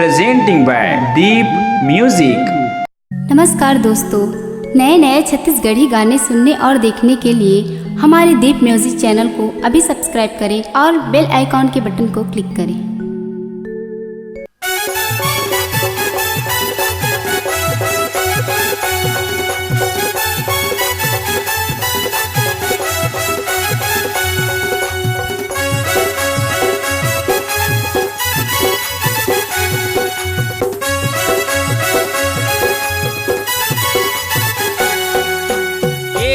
presenting by Deep Music। नमस्कार दोस्तों, नए नए छत्तीसगढ़ी गाने सुनने और देखने के लिए हमारे दीप म्यूजिक चैनल को अभी सब्सक्राइब करें और बेल आइकॉन के बटन को क्लिक करें।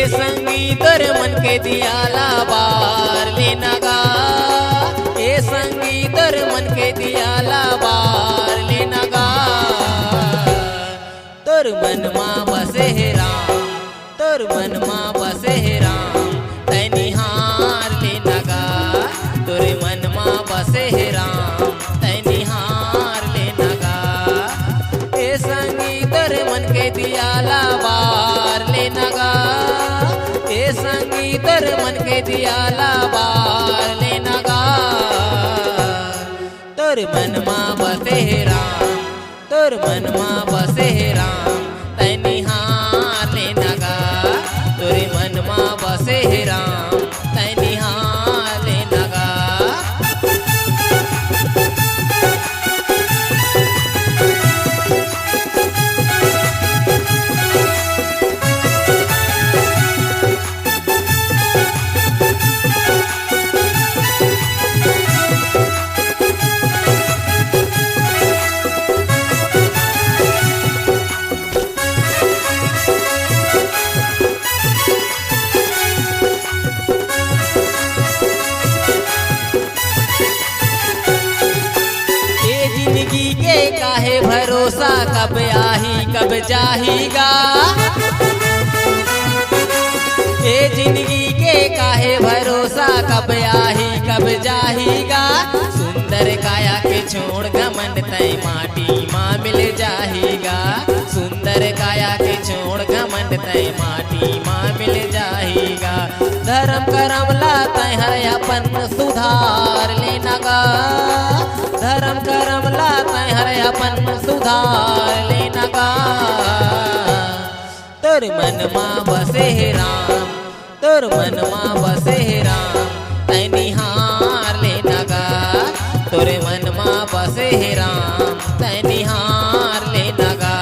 संगीतर मन के दियाला बार लेना गा, ए संगीतर मन के दियाला बार लेना गा। तोर मन माँ बसे है राम, तोर मन माँ बसे है राम, तैनी हार लेना गा। तोरे मन माँ बसे है राम, तैनी हार लेना गा। ए संगीतर मन के दियाला बार लेना गा, ए संगीतर मन के दियाला बार लेना गा। तोर मन माँ बसे है राम, तोर मन माँ बसे है राम, तैनी हार लेना गा। तोरे मन माँ बसे है राम, तैनी हार लेना गा। जिंदगी के काहे भरोसा, कब आही कब जाहीगा। ए जिंदगी के काहे भरोसा, कब आही कब जाहीगा। सुंदर काया के छोड़ घमंड तय माटी माँ मिल जाहीगा। सुंदर काया के छोड़ घमंड तय माटी माँ मिल जाहीगा। धर्म करम ला तय हर अपन सुधार लेना गा। धर्म करम ला तय हर अपन सुधार लेना गा। तोर मन माँ बसे है राम, तोर मन माँ बसे है राम, तैनी हार लेना गा। तोरे मन माँ बसे है राम, तैनी हार लेना गा।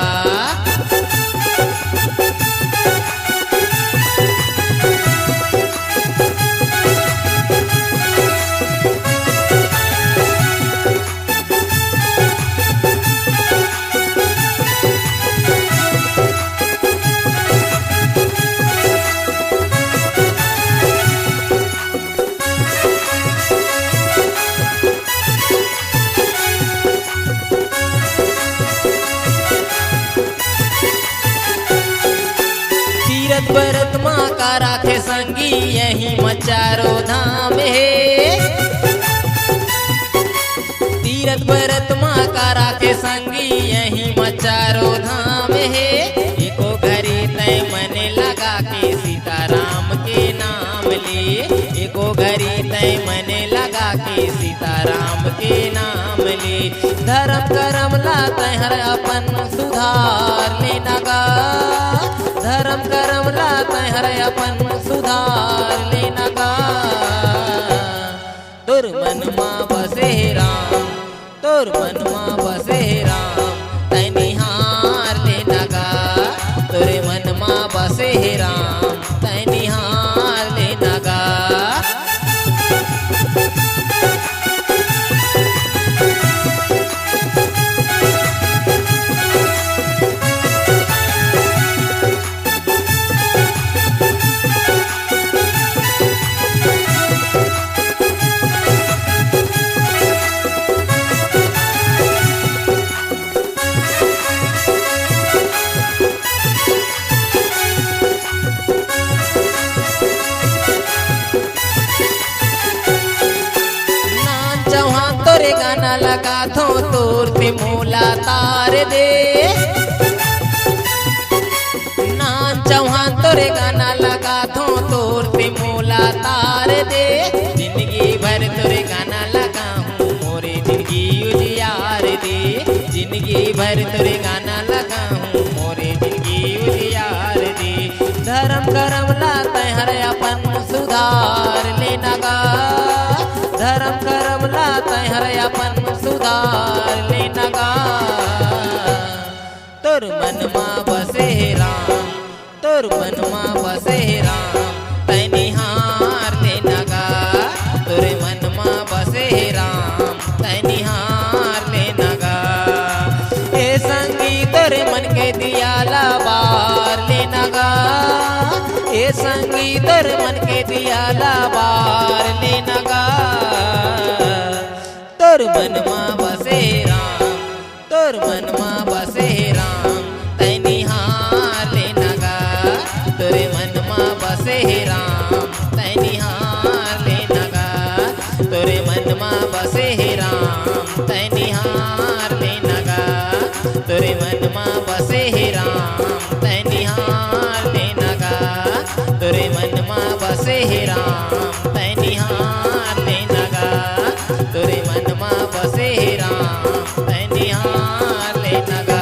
तीरथ भरत माँ का राखे संगी, यही मचारो धाम है। तीरथ भरत माँ का राखे संगी, यही मचारो धाम है। एको घड़ी तय मन लगा के सीताराम के नाम ले। एको घड़ी तय मन लगा के सीताराम के नाम ले। धर्म करम ला तय हर अपन सुधार लेना गा। धर्म करम ला तय हर अपन सुधार लेना गा। तोर मन माँ बसे है राम, तोर मन माँ बसे है राम, तैनी हार लेना गा। तोरे मन माँ बसे है राम, तैनी हार लेना गा। तोरे गाना लगा थो तोर पे मोला तार दे। नान चौहान तोरे गाना लगा थो तोर पे मोला तार दे। जिंदगी भर तोरे गाना लगा हूँ, मोरे जिंदगी उजियार दे। जिंदगी भर तोरे गाना लगाऊं मोरे जिंदगी उजियार दे धर्म करम लाते हर अपन सुधार लेना गा धर्म करम लाते हर अपन सुधार लेना गा तोर मनमा बसे राम तोर मनमा बसे राम तैनिहार लेना गा तोरे मनमा बसे राम तैनिहार लेना गा ए संगी तोरे मन के दिया लाबार लेना गा ए संगी तोरे मन के दिया लाबार लेना गा तोर मनमा बसे राम तोर मनमा बसे राम तैनिहार लेना गा तोरे मनमा बसे राम तैनिहार लेना गा तोरे मनमा बसे राम तैनिहार लेना गा तोरे मनमा बसे राम तैनिहार लेना गा तोरे मनमा बसे राम तैनिहार लेना गा तोरे मनमा बसे राम तैनिहार लेना गा